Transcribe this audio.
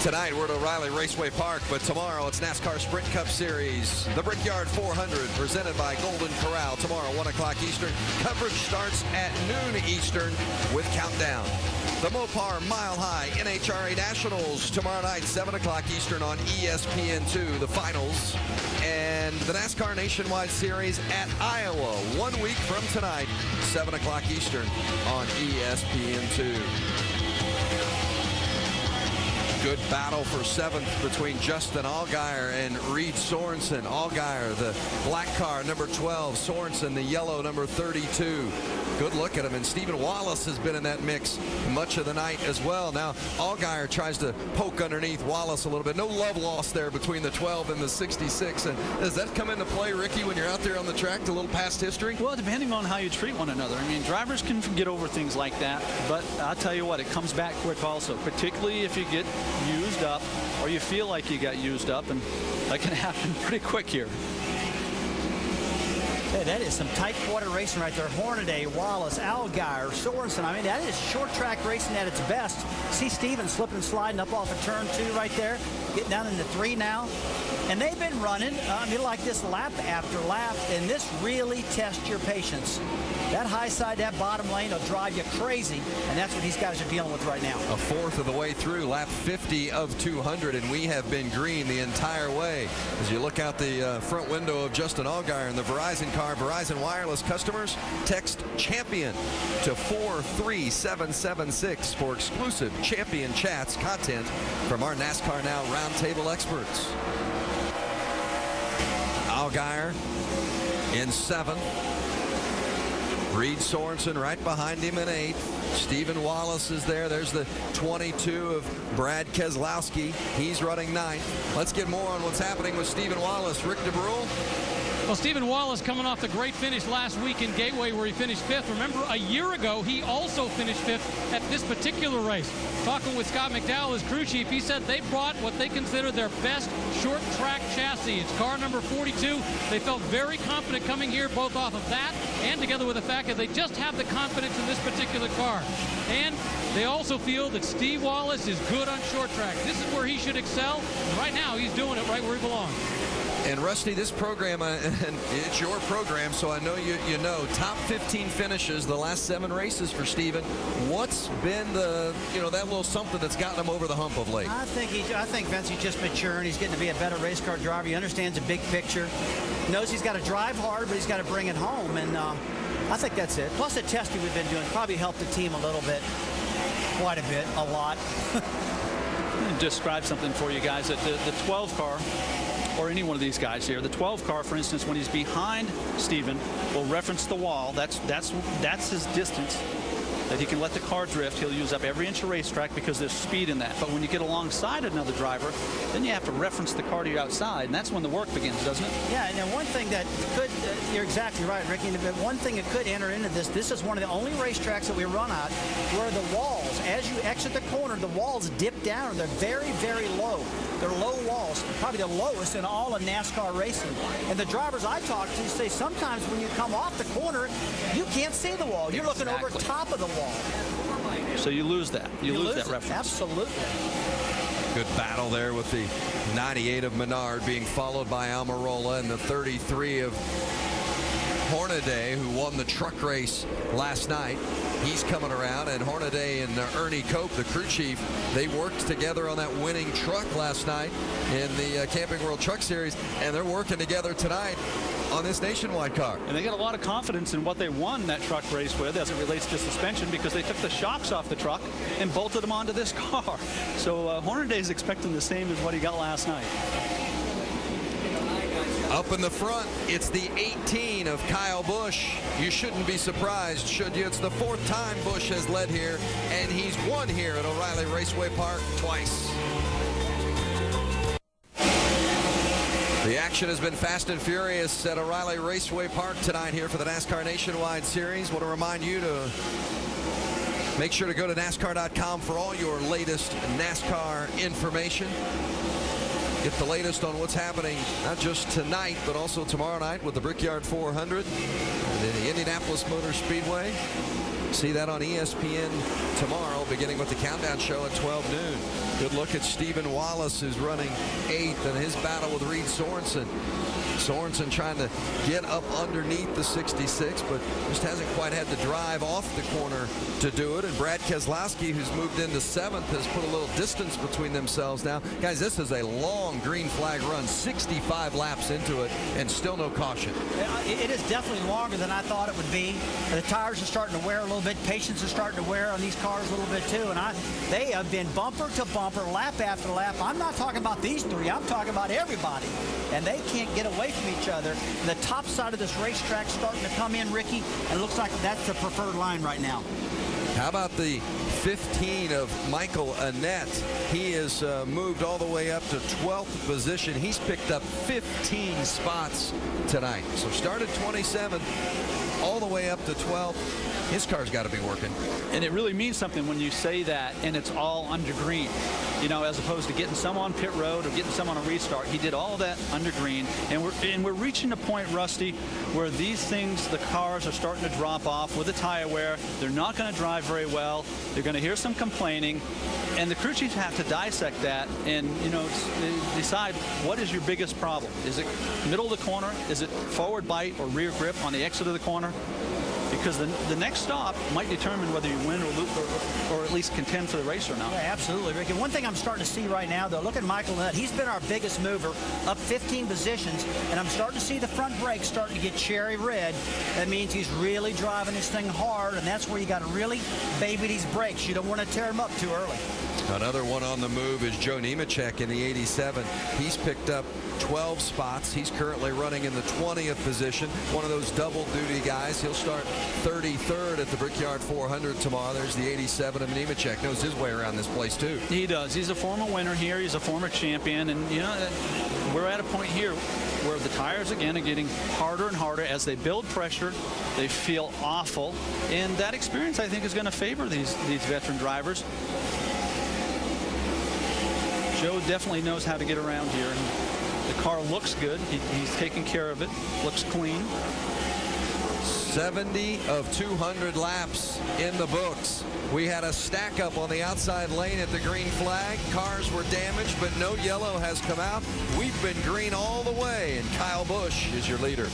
Tonight we're at O'Reilly Raceway Park, but tomorrow it's NASCAR Sprint Cup Series. The Brickyard 400 presented by Golden Corral. Tomorrow 1 o'clock Eastern. Coverage starts at noon Eastern with countdown. The Mopar Mile High NHRA Nationals tomorrow night 7 o'clock Eastern on ESPN2. The finals and the NASCAR Nationwide Series at Iowa 1 week from tonight 7 o'clock Eastern on ESPN2. Good battle for 7th between Justin Allgaier and Reed Sorensen. Allgaier, the black car, number 12. Sorensen, the yellow, number 32. Good look at him. And Stephen Wallace has been in that mix much of the night as well. Now, Allgaier tries to poke underneath Wallace a little bit. No love lost there between the 12 and the 66. And does that come into play, Ricky, when you're out there on the track, a little past history? Well, depending on how you treat one another. I mean, drivers can get over things like that. But I'll tell you what, it comes back quick also, particularly if you get used up or you feel like you got used up, and that can happen pretty quick here. Hey, that is some tight quarter racing right there. Hornaday, Wallace, Allgaier, Sorensen. I mean, that is short track racing at its best. See Steven slipping and sliding up off of turn 2 right there, getting down into 3 now. And they've been running, I mean, like this lap after lap, and this really tests your patience. That high side, that bottom lane will drive you crazy, and that's what these guys are dealing with right now. A fourth of the way through, lap 50 of 200, and we have been green the entire way. As you look out the front window of Justin Allgaier in the Verizon car, Verizon Wireless customers, text CHAMPION to 43776 for exclusive Champion Chats content from our NASCAR Now Roundtable experts. Allgaier in 7th. Reed Sorensen right behind him in 8th. Stephen Wallace is there. There's the 22 of Brad Keselowski. He's running 9th. Let's get more on what's happening with Stephen Wallace. Rick DeBrule. Well, Stephen Wallace coming off the great finish last week in Gateway where he finished 5th. Remember, a year ago, he also finished 5th at this particular race. Talking with Scott McDowell, his crew chief, he said they brought what they consider their best short track chassis. It's car number 42. They felt very confident coming here, both off of that and together with the fact that they just have the confidence in this particular car. And they also feel that Steve Wallace is good on short track. This is where he should excel. And right now, he's doing it right where he belongs. And Rusty, this program, and it's your program, so I know you know, top 15 finishes the last 7 races for Stephen. What's been the, that little something that's gotten him over the hump of late? I think Vince, he's just maturing. He's getting to be a better race car driver. He understands the big picture. Knows he's got to drive hard, but he's got to bring it home. And I think that's it. Plus the testing we've been doing probably helped the team a little bit. Quite a bit. A lot. Let me describe something for you guys. That the 12 car, or any one of these guys here, the 12 car, for instance, when he's behind Stephen, will reference the wall. That's his distance that he can let the car drift. He'll use up every inch of racetrack because there's speed in that. But when you get alongside another driver, then you have to reference the car to your outside, and that's when the work begins, doesn't it? Yeah, and then one thing that could, you're exactly right, Ricky, but one thing that could enter into this is one of the only racetracks that we run at where the walls, as you exit the corner, the walls dip down. They're very, very low. They're low walls, probably the lowest in all of NASCAR racing. And the drivers I talk to say sometimes when you come off the corner, you can't see the wall. You're looking over top of the wall. So you lose that. You lose that reference. Absolutely. Good battle there with the 98 of Menard being followed by Almirola and the 33 of Hornaday, who won the truck race last night. He's coming around, and Hornaday and Ernie Cope, the crew chief, they worked together on that winning truck last night in the Camping World Truck Series, and they're working together tonight on this Nationwide car. And they got a lot of confidence in what they won that truck race with as it relates to suspension, because they took the shocks off the truck and bolted them onto this car. So Hornaday's expecting the same as what he got last night. Up in the front, it's the 18 of Kyle Busch. You shouldn't be surprised, should you? It's the 4th time Busch has led here, and he's won here at O'Reilly Raceway Park twice. The action has been fast and furious at O'Reilly Raceway Park tonight here for the NASCAR Nationwide Series. Want to remind you to make sure to go to NASCAR.com for all your latest NASCAR information. Get the latest on what's happening, not just tonight, but also tomorrow night with the Brickyard 400 and the Indianapolis Motor Speedway. See that on ESPN tomorrow, beginning with the countdown show at 12 noon. Good look at Stephen Wallace, who's running 8th in his battle with Reed Sorensen. Sorensen trying to get up underneath the 66, but just hasn't quite had the drive off the corner to do it. And Brad Keselowski, who's moved into 7th, has put a little distance between themselves now. Guys, this is a long green flag run, 65 laps into it, and still no caution. It is definitely longer than I thought it would be. The tires are starting to wear a little bit. Patience is starting to wear on these cars a little bit too. And they have been bumper to bumper, lap after lap. I'm not talking about these three. I'm talking about everybody. And they can't get away from each other. The top side of this racetrack starting to come in, Ricky, and it looks like that's the preferred line right now. How about the 15 of Michael Annett? He has moved all the way up to 12th position. He's picked up 15 spots tonight. So started 27th all the way up to 12th. His car's got to be working. And it really means something when you say that, and it's all under green. You know, as opposed to getting some on pit road or getting some on a restart. He did all of that under green. And we're reaching a point, Rusty, where these things, the cars are starting to drop off with the tire wear. They're not going to drive very well. They're going to hear some complaining. And the crew chiefs have to dissect that and, you know, decide what is your biggest problem. Is it middle of the corner? Is it forward bite or rear grip on the exit of the corner? Because the next stop might determine whether you win or lose, or at least contend for the race or not. Yeah, absolutely, Rick. And one thing I'm starting to see right now, though, look at Michael Nutt. He's been our biggest mover, up 15 positions, and I'm starting to see the front brakes starting to get cherry red. That means he's really driving this thing hard, and that's where you got to really baby these brakes. You don't want to tear them up too early. Another one on the move is Joe Nemechek in the 87. He's picked up 12 spots. He's currently running in the 20th position. One of those double-duty guys. He'll start 33rd at the Brickyard 400 tomorrow. There's the 87 of Nemechek. Knows his way around this place, too. He does. He's a former winner here. He's a former champion. And, you know, we're at a point here where the tires, again, are getting harder and harder as they build pressure. They feel awful. And that experience, I think, is going to favor these veteran drivers. Joe definitely knows how to get around here. And the car looks good. He's taking care of it. Looks clean. 70 of 200 laps in the books. We had a stack up on the outside lane at the green flag. Cars were damaged, but no yellow has come out. We've been green all the way, and Kyle Busch is your leader.